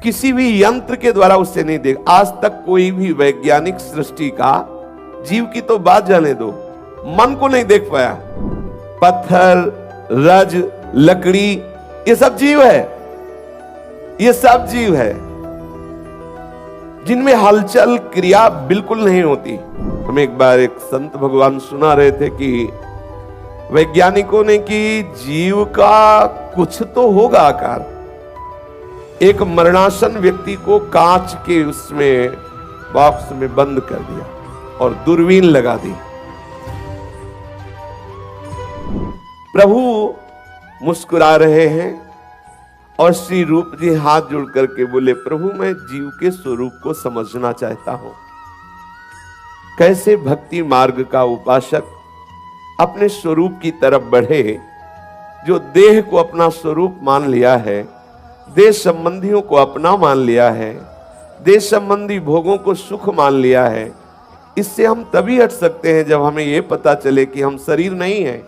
किसी भी यंत्र के द्वारा उससे नहीं देख। आज तक कोई भी वैज्ञानिक सृष्टि का, जीव की तो बात जाने दो, मन को नहीं देख पाया। पत्थर, रज, लकड़ी, ये सब जीव है, ये सब जीव है जिनमें हलचल क्रिया बिल्कुल नहीं होती। हम एक बार एक संत भगवान सुना रहे थे कि वैज्ञानिकों ने कि जीव का कुछ तो होगा आकार। एक मरणासन व्यक्ति को कांच के उसमें बॉक्स में बंद कर दिया और दूरबीन लगा दी। प्रभु मुस्कुरा रहे हैं और श्री रूप जी हाथ जोड़ करके बोले, प्रभु मैं जीव के स्वरूप को समझना चाहता हूं। कैसे भक्ति मार्ग का उपासक अपने स्वरूप की तरफ बढ़े। जो देह को अपना स्वरूप मान लिया है, देह संबंधियों को अपना मान लिया है, देह संबंधी भोगों को सुख मान लिया है, इससे हम तभी हट सकते हैं जब हमें यह पता चले कि हम शरीर नहीं है।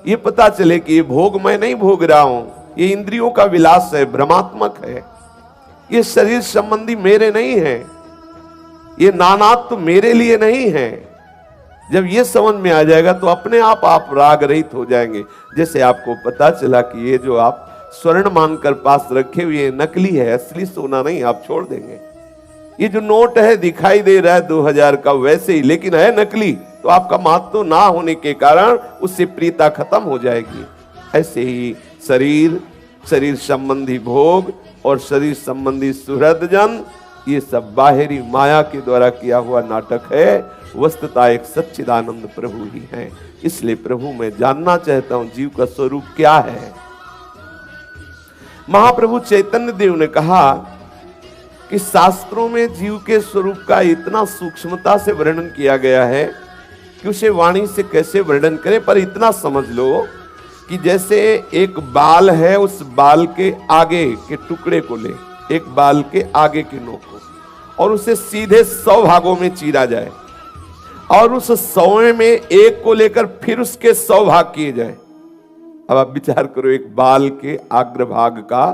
ये पता चले कि ये भोग मैं नहीं भोग रहा हूं, ये इंद्रियों का विलास है, भ्रमात्मक है, ये शरीर संबंधी मेरे नहीं है, ये नानात्व मेरे लिए नहीं है। जब ये समझ में आ जाएगा तो अपने आप राग रहित हो जाएंगे। जैसे आपको पता चला कि ये जो आप स्वर्ण मानकर पास रखे हुए नकली है, असली सोना नहीं, आप छोड़ देंगे। ये जो नोट है दिखाई दे रहा है 2000 का वैसे ही, लेकिन है नकली, तो आपका महत्व ना होने के कारण उससे प्रीता खत्म हो जाएगी। ऐसे ही शरीर, शरीर संबंधी भोग और शरीर संबंधी सुहृदजन, ये सब बाहरी माया के द्वारा किया हुआ नाटक है। वस्तुतः एक सच्चिदानंद प्रभु ही है। इसलिए प्रभु मैं जानना चाहता हूं जीव का स्वरूप क्या है। महाप्रभु चैतन्य देव ने कहा कि शास्त्रों में जीव के स्वरूप का इतना सूक्ष्मता से वर्णन किया गया है कि उसे वाणी से कैसे वर्णन करें, पर इतना समझ लो कि जैसे एक बाल है, उस बाल के आगे के टुकड़े को ले, एक बाल के आगे के नोक को, और उसे सीधे 100 भागों में चीरा जाए और उस 100 में एक को लेकर फिर उसके 100 भाग किए जाए। अब आप विचार करो, एक बाल के अग्र भाग का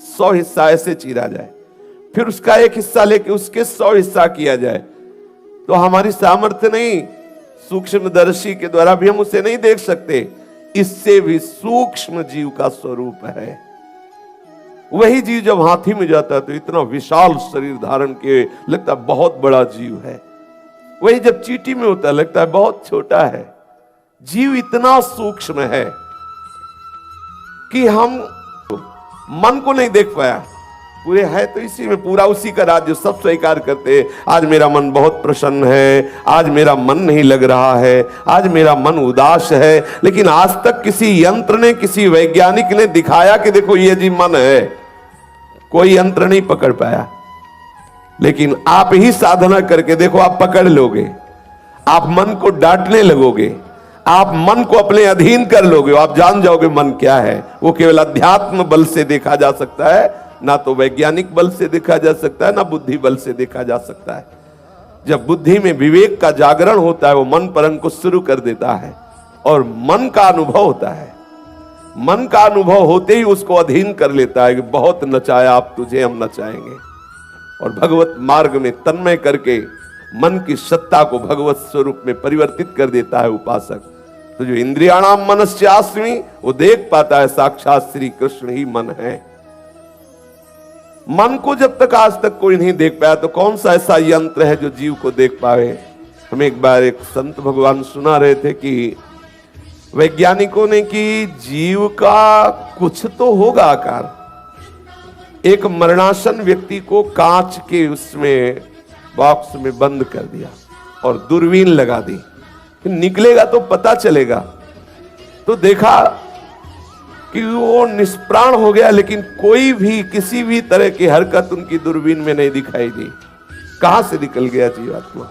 100 हिस्सा ऐसे चीरा जाए, फिर उसका एक हिस्सा लेके उसके 100 हिस्सा किया जाए, तो हमारी सामर्थ्य नहीं, सूक्ष्मदर्शी के द्वारा भी हम उसे नहीं देख सकते। इससे भी सूक्ष्म जीव का स्वरूप है। वही जीव जब हाथी में जाता है तो इतना विशाल शरीर धारण किए लगता है बहुत बड़ा जीव है, वही जब चींटी में होता है लगता है बहुत छोटा है। जीव इतना सूक्ष्म है कि हम मन को नहीं देख पाया। पूरे है तो इसी में, पूरा उसी का राज्य, सब स्वीकार करते हैं। आज मेरा मन बहुत प्रसन्न है, आज मेरा मन नहीं लग रहा है, आज मेरा मन उदास है, लेकिन आज तक किसी यंत्र ने, किसी वैज्ञानिक ने दिखाया कि देखो ये जी मन है, कोई यंत्र नहीं पकड़ पाया। लेकिन आप ही साधना करके देखो, आप पकड़ लोगे, आप मन को डांटने लगोगे, आप मन को अपने अधीन कर लोगे, आप जान जाओगे मन क्या है। वो केवल अध्यात्म बल से देखा जा सकता है, ना तो वैज्ञानिक बल से देखा जा सकता है, ना बुद्धि बल से देखा जा सकता है। जब बुद्धि में विवेक का जागरण होता है, वो मन परंग को शुरू कर देता है और मन का अनुभव होता है। मन का अनुभव होते ही उसको अधीन कर लेता है कि बहुत नचाया, अब तुझे हम नचाएंगे। और भगवत मार्ग में तन्मय करके मन की सत्ता को भगवत स्वरूप में परिवर्तित कर देता है उपासक। तो जो इंद्रियाणाम मनस्यास्मि, वो देख पाता है साक्षात श्री कृष्ण ही मन है। मन को जब तक आज तक कोई नहीं देख पाया तो कौन सा ऐसा यंत्र है जो जीव को देख पावे। हम एक बार एक संत भगवान सुना रहे थे कि वैज्ञानिकों ने कि जीव का कुछ तो होगा आकार। एक मरणासन व्यक्ति को कांच के उसमें बॉक्स में बंद कर दिया और दूरबीन लगा दी, निकलेगा तो पता चलेगा। तो देखा कि वो निष्प्राण हो गया, लेकिन कोई भी किसी भी तरह की हरकत उनकी दूरबीन में नहीं दिखाई दी। कहां से निकल गया जीवात्मा?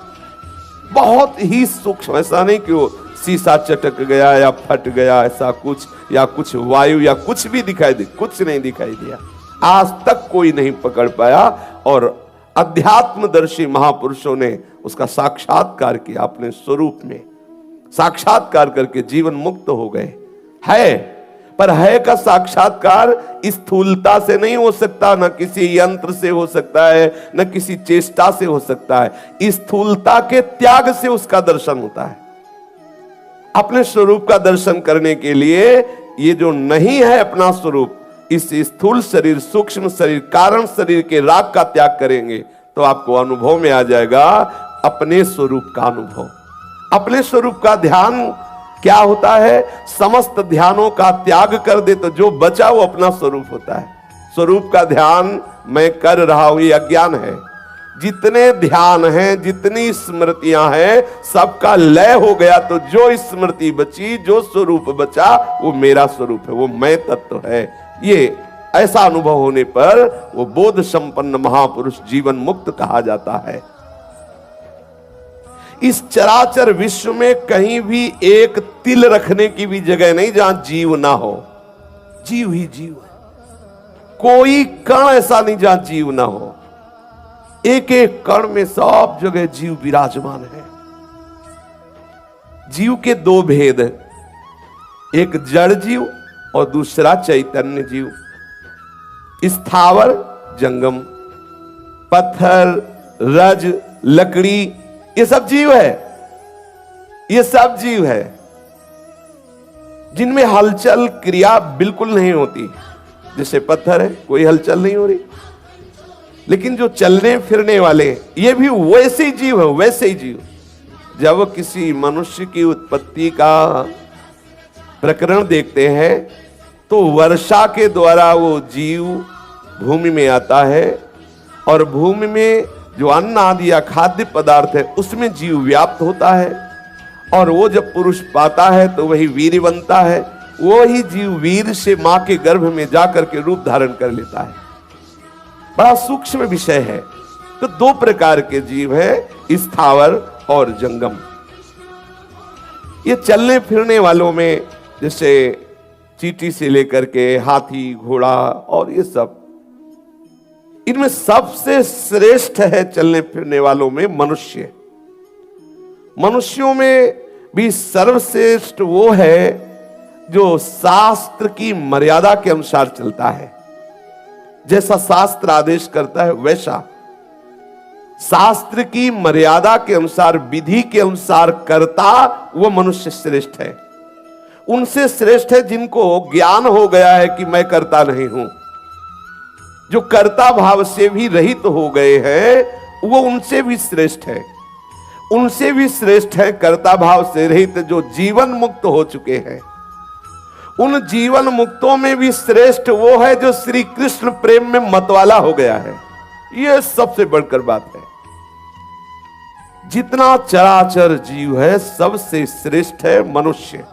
बहुत ही सूक्ष्म, ऐसा नहीं कि वो शीशा चटक गया या फट गया, ऐसा कुछ, या कुछ वायु या कुछ भी दिखाई दी, कुछ नहीं दिखाई दिया। आज तक कोई नहीं पकड़ पाया और अध्यात्मदर्शी महापुरुषों ने उसका साक्षात्कार किया, अपने स्वरूप में साक्षात्कार करके जीवन मुक्त हो गए। है पर है का साक्षात्कार स्थूलता से नहीं हो सकता, न किसी यंत्र से हो सकता है, न किसी चेष्टा से हो सकता है। स्थूलता के त्याग से उसका दर्शन होता है। अपने स्वरूप का दर्शन करने के लिए ये जो नहीं है अपना स्वरूप, इस स्थूल शरीर, सूक्ष्म शरीर, कारण शरीर के राग का त्याग करेंगे तो आपको अनुभव में आ जाएगा अपने स्वरूप का अनुभव। अपने स्वरूप का ध्यान क्या होता है? समस्त ध्यानों का त्याग कर दे तो जो बचा वो अपना स्वरूप होता है। स्वरूप का ध्यान मैं कर रहा हूं, ये अज्ञान है। जितने ध्यान हैं, जितनी स्मृतियां हैं, सबका लय हो गया तो जो स्मृति बची, जो स्वरूप बचा, वो मेरा स्वरूप है, वो मैं तत्व है। ये ऐसा अनुभव होने पर वो बोध संपन्न महापुरुष जीवन मुक्त कहा जाता है। इस चराचर विश्व में कहीं भी एक तिल रखने की भी जगह नहीं जहां जीव ना हो। जीव ही जीव है। कोई कण ऐसा नहीं जहां जीव ना हो। एक एक कण में सब जगह जीव विराजमान है। जीव के दो भेद, एक जड़ जीव और दूसरा चैतन्य जीव। स्थावर जंगम, पत्थर, रज, लकड़ी, ये सब जीव है। ये सब जीव है जिनमें हलचल क्रिया बिल्कुल नहीं होती। जैसे पत्थर है, कोई हलचल नहीं हो रही, लेकिन जो चलने फिरने वाले, ये भी वैसे ही जीव है, वैसे ही जीव। जब किसी मनुष्य की उत्पत्ति का प्रकरण देखते हैं तो वर्षा के द्वारा वो जीव भूमि में आता है और भूमि में जो अन्न आदि या खाद्य पदार्थ है उसमें जीव व्याप्त होता है और वो जब पुरुष पाता है तो वही वीर बनता है। वो ही जीव वीर से मां के गर्भ में जाकर के रूप धारण कर लेता है। बड़ा सूक्ष्म विषय है। तो दो प्रकार के जीव है, स्थावर और जंगम। ये चलने फिरने वालों में जैसे चींटी से लेकर के हाथी, घोड़ा और ये सब, इनमें सबसे श्रेष्ठ है चलने फिरने वालों में मनुष्य। मनुष्यों में भी सर्वश्रेष्ठ वो है जो शास्त्र की मर्यादा के अनुसार चलता है। जैसा शास्त्र आदेश करता है वैसा शास्त्र की मर्यादा के अनुसार, विधि के अनुसार करता वो मनुष्य श्रेष्ठ है। उनसे श्रेष्ठ है जिनको ज्ञान हो गया है कि मैं करता नहीं हूं, जो कर्ता भाव से भी रहित हो गए हैं, वो उनसे भी श्रेष्ठ है। उनसे भी श्रेष्ठ है कर्ता भाव से रहित जो जीवन मुक्त हो चुके हैं। उन जीवन मुक्तों में भी श्रेष्ठ वो है जो श्री कृष्ण प्रेम में मतवाला हो गया है। यह सबसे बढ़कर बात है। जितना चराचर जीव है सबसे श्रेष्ठ है मनुष्य।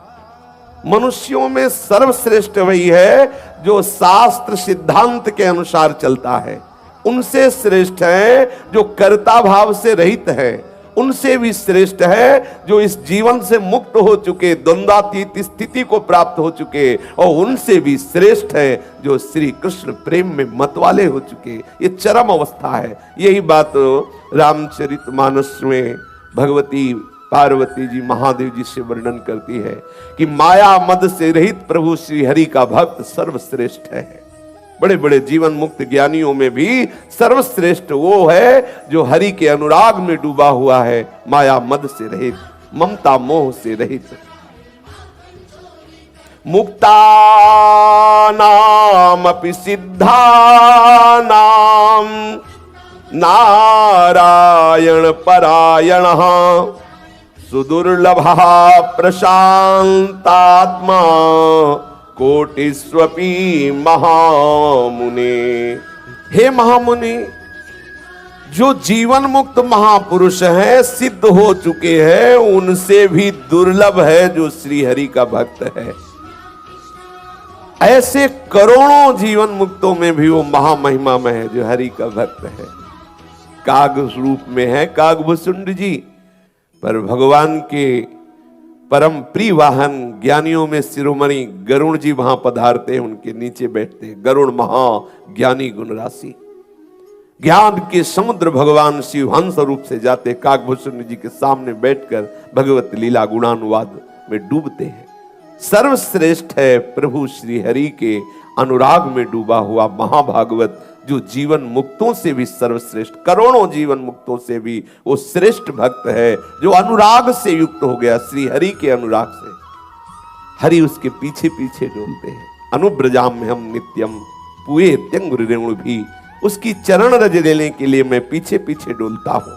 मनुष्यों में सर्वश्रेष्ठ वही है जो शास्त्र सिद्धांत के अनुसार चलता है। उनसे श्रेष्ठ है जो कर्ता भाव से रहित है। उनसे भी श्रेष्ठ है जो इस जीवन से मुक्त हो चुके, द्वंद्वातीत स्थिति को प्राप्त हो चुके, और उनसे भी श्रेष्ठ है जो श्री कृष्ण प्रेम में मतवाले हो चुके। ये चरम अवस्था है। यही बात रामचरितमानस में भगवती पार्वती जी महादेव जी से वर्णन करती है कि माया मद से रहित प्रभु श्री हरि का भक्त सर्वश्रेष्ठ है। बड़े बड़े जीवन मुक्त ज्ञानियों में भी सर्वश्रेष्ठ वो है जो हरि के अनुराग में डूबा हुआ है, माया मद से रहित, ममता मोह से रहित। मुक्ता नाम अपि सिद्धा नाम नारायण परायणः सुदुर्लभः प्रशांतात्मा कोटिस्वपि महामुने। हे महामुनि, जो जीवन मुक्त महापुरुष हैं, सिद्ध हो चुके हैं, उनसे भी दुर्लभ है जो श्री हरि का भक्त है। ऐसे करोड़ों जीवन मुक्तों में भी वो महामहिमा में है जो हरि का भक्त है। काग रूप में है कागभुसुंड जी, पर भगवान के परम प्रिय वाहन ज्ञानियों में शिरोमणि गरुण जी वहां पधारते हैं, उनके नीचे बैठते हैं। गरुण महा ज्ञानी गुण राशि, ज्ञान के समुद्र भगवान शिव हंस रूप से जाते कागभूषण जी के सामने बैठकर भगवत लीला गुणानुवाद में डूबते हैं। सर्वश्रेष्ठ है प्रभु श्री हरि के अनुराग में डूबा हुआ महाभागवत, जो जीवन मुक्तों से भी सर्वश्रेष्ठ, करोड़ों जीवन मुक्तों से भी वो श्रेष्ठ भक्त है, जो अनुराग से युक्त हो गया, श्री हरि के अनुराग से। हरि उसके पीछे पीछे डोलते हैं। अनुब्रजाम में हम नित्यम पुए त्यंग रेणु भी, उसकी चरण रज लेने के लिए मैं पीछे पीछे डोलता हूं।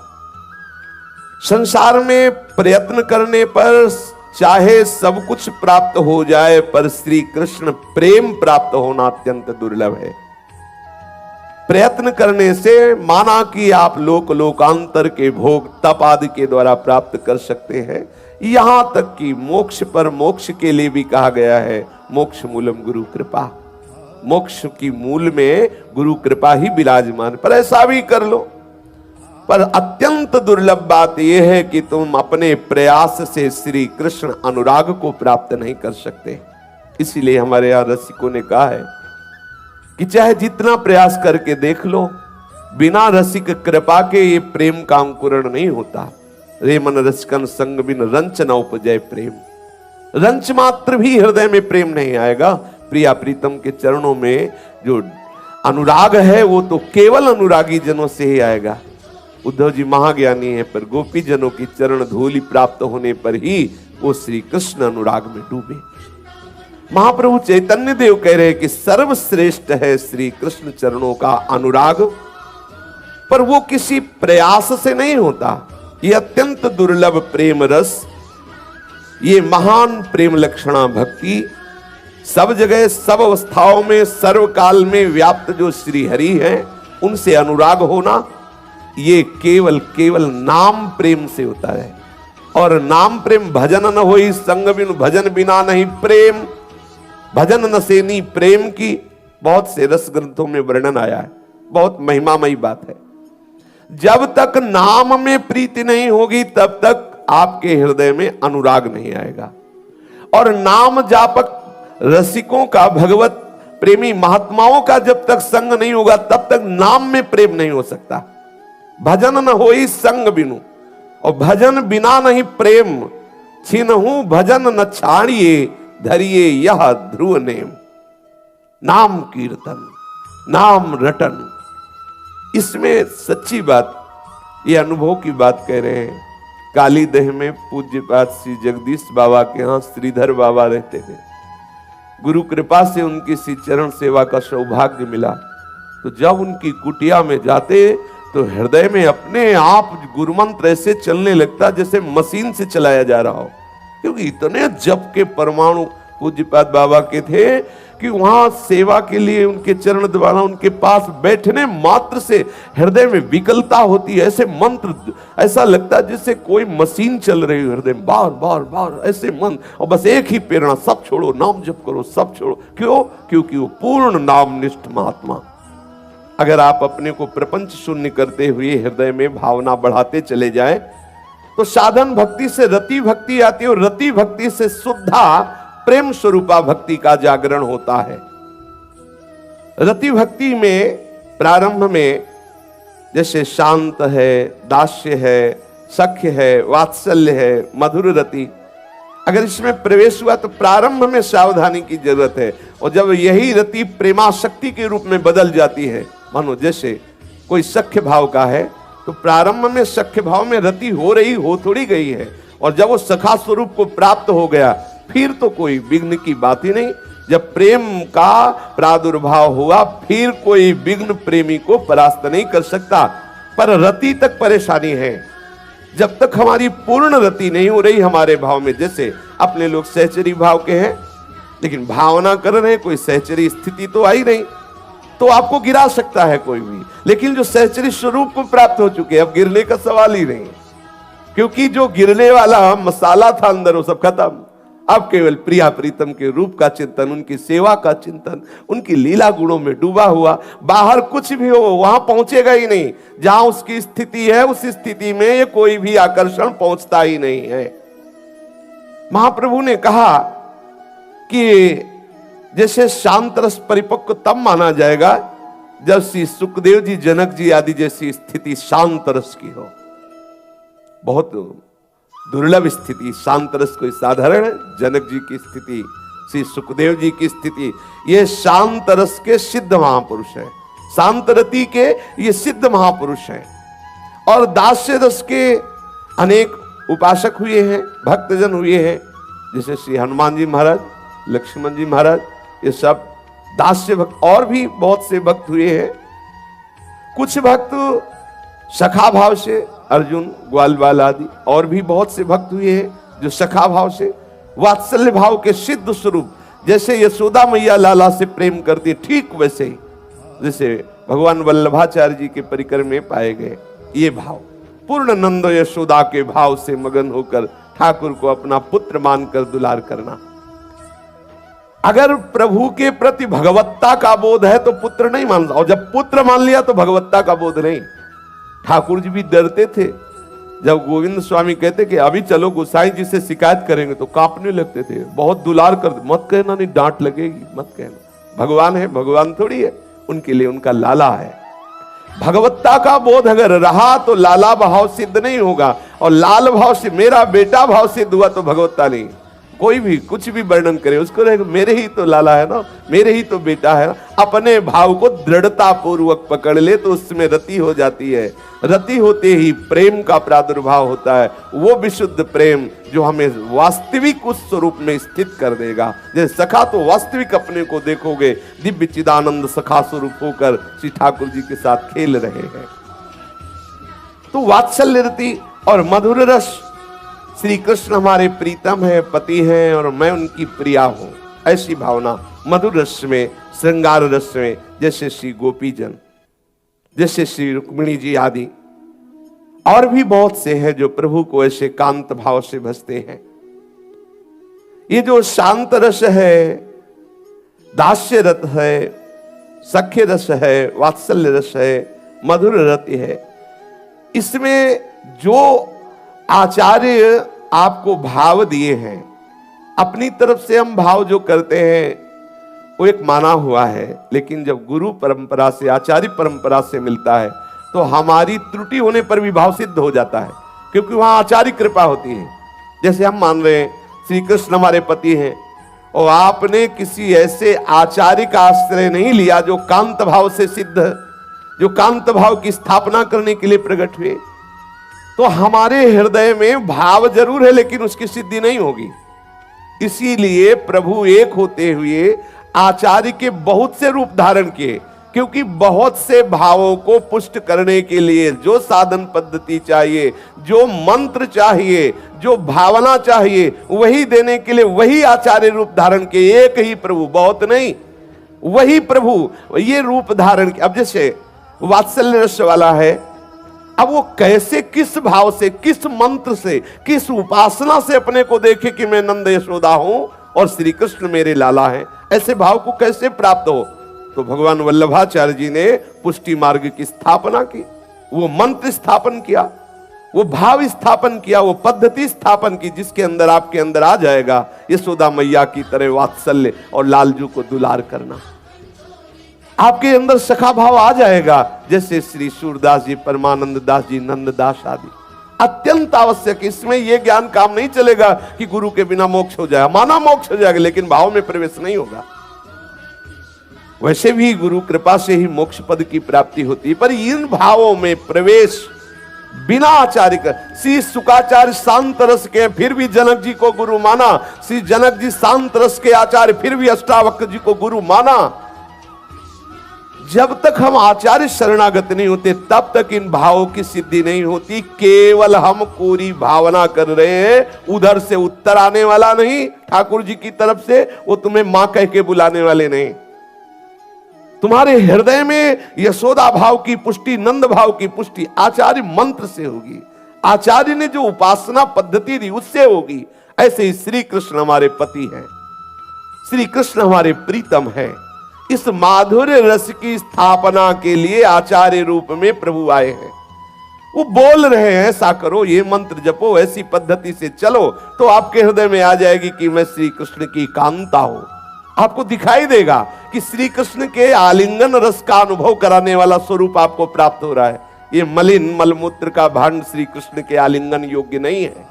संसार में प्रयत्न करने पर चाहे सब कुछ प्राप्त हो जाए, पर श्री कृष्ण प्रेम प्राप्त होना अत्यंत दुर्लभ है। प्रयत्न करने से माना कि आप लोकांतर के भोग तप आदि के द्वारा प्राप्त कर सकते हैं, यहां तक कि मोक्ष पर, मोक्ष के लिए भी कहा गया है मोक्ष मूलम गुरु कृपा, मोक्ष की मूल में गुरु कृपा ही विराजमान, पर ऐसा भी कर लो। पर अत्यंत दुर्लभ बात यह है कि तुम अपने प्रयास से श्री कृष्ण अनुराग को प्राप्त नहीं कर सकते। इसीलिए हमारे यहां रसिकों ने कहा है कि चाहे जितना प्रयास करके देख लो, बिना रसिक कृपा के ये प्रेम का अंकुरण नहीं होता। रे मन रसिकन संग बिन रंच न उपजय प्रेम, रंच मात्र भी हृदय में प्रेम नहीं आएगा। प्रिया प्रीतम के चरणों में जो अनुराग है वो तो केवल अनुरागी जनों से ही आएगा। उद्धव जी महाज्ञानी है, पर गोपी जनों की चरण धूलि प्राप्त होने पर ही वो श्री कृष्ण अनुराग में डूबे। महाप्रभु चैतन्य देव कह रहे हैं कि सर्वश्रेष्ठ है श्री कृष्ण चरणों का अनुराग, पर वो किसी प्रयास से नहीं होता। ये अत्यंत दुर्लभ प्रेम रस, ये महान प्रेम लक्षणा भक्ति, सब जगह सब अवस्थाओं में सर्वकाल में व्याप्त जो श्री हरि हैं उनसे अनुराग होना, ये केवल केवल नाम प्रेम से होता है। और नाम प्रेम भजन न होई संग बिनु, भजन बिना नहीं प्रेम, भजन न सेनी प्रेम की बहुत से रस ग्रंथों में वर्णन आया है, बहुत महिमामयी बात है। जब तक नाम में प्रीति नहीं होगी तब तक आपके हृदय में अनुराग नहीं आएगा। और नाम जापक रसिकों का, भगवत प्रेमी महात्माओं का जब तक संग नहीं होगा तब तक नाम में प्रेम नहीं हो सकता। भजन न होई संग बिनु, और भजन बिना नहीं प्रेम, छिनहु भजन न छाड़िए धरिए यह ध्रुव नेम। नाम कीर्तन, नाम रटन, इसमें सच्ची बात, ये अनुभव की बात कह रहे हैं। काली दह में पूज्यपाद श्री जगदीश बाबा के यहाँ श्रीधर बाबा रहते थे। गुरु कृपा से उनकी श्री चरण सेवा का सौभाग्य मिला, तो जब उनकी कुटिया में जाते तो हृदय में अपने आप गुरु मंत्र ऐसे चलने लगता जैसे मशीन से चलाया जा रहा हो, क्योंकि इतने जप के परमाणु पूज्यपाद बाबा के थे कि वहां सेवा के लिए उनके चरण दबाना, उनके पास बैठने मात्र से हृदय में विकलता होती है। ऐसे मंत्र, ऐसा लगता है जैसे कोई मशीन चल रही है हृदय में, बार बार बार ऐसे मन, और बस एक ही प्रेरणा, सब छोड़ो, नाम जप करो, सब छोड़ो। क्यों? क्योंकि वो पूर्ण नामनिष्ठ महात्मा। अगर आप अपने को प्रपंच शून्य करते हुए हृदय में भावना बढ़ाते चले जाएं, तो साधन भक्ति से रति भक्ति आती है, और रति भक्ति से शुद्धा प्रेम स्वरूपा भक्ति का जागरण होता है। रति भक्ति में प्रारंभ में जैसे शांत है, दास्य है, सख्य है, वात्सल्य है, मधुर रति, अगर इसमें प्रवेश हुआ तो प्रारंभ में सावधानी की जरूरत है। और जब यही रति प्रेमाशक्ति के रूप में बदल जाती है, मानो जैसे कोई सख्य भाव का है, तो प्रारंभ में सख्य भाव में रति हो थोड़ी गई है, और जब वो सखा स्वरूप को प्राप्त हो गया फिर तो कोई विघ्न की बात ही नहीं। जब प्रेम का प्रादुर्भाव हुआ फिर कोई विघ्न प्रेमी को परास्त नहीं कर सकता। पर रति तक परेशानी है, जब तक हमारी पूर्ण रति नहीं हो रही हमारे भाव में। जैसे अपने लोग सहचरी भाव के हैं, लेकिन भावना कर रहे हैं, कोई सहचरी स्थिति तो आई नहीं, तो आपको गिरा सकता है कोई भी। लेकिन जो सहचरी स्वरूप को प्राप्त हो चुके, अब गिरने का सवाल ही नहीं, क्योंकि जो गिरने वाला मसाला था अंदर वो सब खत्म। अब केवल प्रिया प्रीतम के रूप का चिंतन, उनकी सेवा का चिंतन, उनकी लीला गुणों में डूबा हुआ, बाहर कुछ भी हो वहां पहुंचेगा ही नहीं। जहां उसकी स्थिति है उस स्थिति में ये कोई भी आकर्षण पहुंचता ही नहीं है। महाप्रभु ने कहा कि जैसे शांत रस परिपक्व तब माना जाएगा जब श्री सुखदेव जी, जनक जी आदि जैसी स्थिति शांत रस की हो। बहुत दुर्लभ स्थिति। शांत रस कोई साधारण है, जनक जी की स्थिति, श्री सुखदेव जी की स्थिति, ये शांत रस के सिद्ध महापुरुष है, शांत रति के ये सिद्ध महापुरुष हैं। और दास्य रस के अनेक उपासक हुए हैं, भक्तजन हुए हैं, जैसे श्री हनुमान जी महाराज, लक्ष्मण जी महाराज, ये सब दास्य भक्त। और भी बहुत से भक्त हुए हैं। कुछ भक्त सखा भाव से, अर्जुन, ग्वालवाल आदि, और भी बहुत से भक्त हुए हैं जो सखा भाव से, वात्सल्य भाव के सिद्ध स्वरूप, जैसे यशोदा मैया लाला से प्रेम करती, ठीक वैसे ही जैसे भगवान वल्लभाचार्य जी के परिकर में पाए गए ये भाव, पूर्ण नंद यशोदा के भाव से मगन होकर ठाकुर को अपना पुत्र मानकर दुलार करना। अगर प्रभु के प्रति भगवत्ता का बोध है तो पुत्र नहीं मानता, और जब पुत्र मान लिया तो भगवत्ता का बोध नहीं। ठाकुर जी भी डरते थे जब गोविंद स्वामी कहते कि अभी चलो गोसाई जी से शिकायत करेंगे, तो कांपने लगते थे, बहुत दुलार कर, मत कहना, नहीं डांट लगेगी, मत कहना। भगवान है, भगवान थोड़ी है, उनके लिए उनका लाला है। भगवत्ता का बोध अगर रहा तो लाला भाव सिद्ध नहीं होगा, और लाल भाव से, मेरा बेटा भाव सिद्ध हुआ तो भगवत्ता नहीं। कोई भी कुछ भी वर्णन करे उसको रहेगा मेरे ही तो लाला है ना, मेरे ही तो बेटा है ना। अपने भाव को दृढ़ता पूर्वक पकड़ ले तो उसमें रति हो जाती है। रति होते ही प्रेम का प्रादुर्भाव होता है, वो विशुद्ध प्रेम जो हमें वास्तविक उस स्वरूप में स्थित कर देगा। जैसे सखा तो वास्तविक अपने को देखोगे, दिव्य चिदानंद सखा स्वरूप होकर श्री ठाकुर जी के साथ खेल रहे हैं। तो वात्सल्य रति और मधुर रस, श्री कृष्ण हमारे प्रीतम है, पति हैं, और मैं उनकी प्रिया हूं, ऐसी भावना मधुर रस में, श्रृंगार रस में, जैसे श्री गोपीजन, जैसे श्री रुक्मिणी जी आदि, और भी बहुत से हैं जो प्रभु को ऐसे कांत भाव से भजते हैं। ये जो शांत रस है, दास्य रस है, सख्य रस है, वात्सल्य रस है, मधुर रति है, इसमें जो आचार्य आपको भाव दिए हैं, अपनी तरफ से हम भाव जो करते हैं वो एक माना हुआ है, लेकिन जब गुरु परंपरा से, आचार्य परंपरा से मिलता है तो हमारी त्रुटि होने पर भी भाव सिद्ध हो जाता है, क्योंकि वहां आचार्य कृपा होती है। जैसे हम मान रहे हैं श्री कृष्ण हमारे पति हैं, और आपने किसी ऐसे आचार्य का आश्रय नहीं लिया जो कांत भाव से सिद्ध, जो कांत भाव की स्थापना करने के लिए प्रकट हुए, तो हमारे हृदय में भाव जरूर है लेकिन उसकी सिद्धि नहीं होगी। इसीलिए प्रभु एक होते हुए आचार्य के बहुत से रूप धारण किए, क्योंकि बहुत से भावों को पुष्ट करने के लिए जो साधन पद्धति चाहिए, जो मंत्र चाहिए, जो भावना चाहिए, वही देने के लिए वही आचार्य रूप धारण किए। एक ही प्रभु, बहुत नहीं, वही प्रभु ये रूप धारण किया। अब जैसे वात्सल्य रस वाला है, अब वो कैसे, किस भाव से, किस मंत्र से, किस उपासना से अपने को देखे कि मैं नंद यशोदा हूं और श्री कृष्ण मेरे लाला हैं, ऐसे भाव को कैसे प्राप्त हो? तो भगवान वल्लभाचार्य जी ने पुष्टि मार्ग की स्थापना की, वो मंत्र स्थापन किया, वो भाव स्थापन किया, वो पद्धति स्थापन की, जिसके अंदर आपके अंदर आ जाएगा यशोदा मैया की तरह वात्सल्य और लालजू को दुलार करना। आपके अंदर सखा भाव आ जाएगा, जैसे श्री सूरदास जी, परमानंद दास जी, नंददास आदि। अत्यंत आवश्यक, इसमें यह ज्ञान काम नहीं चलेगा कि गुरु के बिना मोक्ष हो जाएगा। माना मोक्ष हो जाएगा लेकिन भाव में प्रवेश नहीं होगा। वैसे भी गुरु कृपा से ही मोक्ष पद की प्राप्ति होती है, पर इन भावों में प्रवेश बिना आचार्य का। श्री शुकाचार्य शांत रस के, फिर भी जनक जी को गुरु माना। श्री जनक जी शांत रस के आचार्य, फिर भी अष्टावक्र जी को गुरु माना। जब तक हम आचार्य शरणागत नहीं होते तब तक इन भावों की सिद्धि नहीं होती। केवल हम कोरी भावना कर रहे हैं, उधर से उत्तर आने वाला नहीं, ठाकुर जी की तरफ से वो तुम्हें मां कह के बुलाने वाले नहीं। तुम्हारे हृदय में यशोदा भाव की पुष्टि, नंद भाव की पुष्टि आचार्य मंत्र से होगी, आचार्य ने जो उपासना पद्धति दी उससे होगी। ऐसे ही श्री कृष्ण हमारे पति हैं, श्री कृष्ण हमारे प्रीतम हैं। इस माधुर्य रस की स्थापना के लिए आचार्य रूप में प्रभु आए हैं। वो बोल रहे हैं, ऐसा करो, ये मंत्र जपो, ऐसी पद्धति से चलो, तो आपके हृदय में आ जाएगी कि मैं श्री कृष्ण की कांता हूं। आपको दिखाई देगा कि श्री कृष्ण के आलिंगन रस का अनुभव कराने वाला स्वरूप आपको प्राप्त हो रहा है। ये मलिन मलमूत्र का भांड श्री कृष्ण के आलिंगन योग्य नहीं है।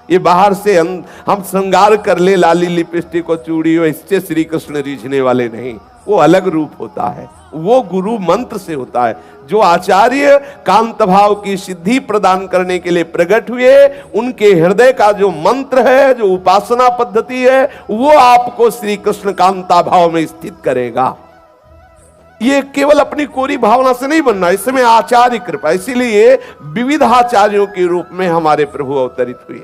ये बाहर से हम श्रृंगार कर ले, लाली लिपस्टिक और चूड़ी हो, इससे श्री कृष्ण रीझने वाले नहीं। वो अलग रूप होता है, वो गुरु मंत्र से होता है। जो आचार्य कांत भाव की सिद्धि प्रदान करने के लिए प्रकट हुए, उनके हृदय का जो मंत्र है, जो उपासना पद्धति है, वो आपको श्री कृष्ण कांता भाव में स्थित करेगा। ये केवल अपनी कोरी भावना से नहीं बनना, इसमें आचार्य कृपा। इसीलिए विविध आचार्यों के रूप में हमारे प्रभु अवतरित हुए।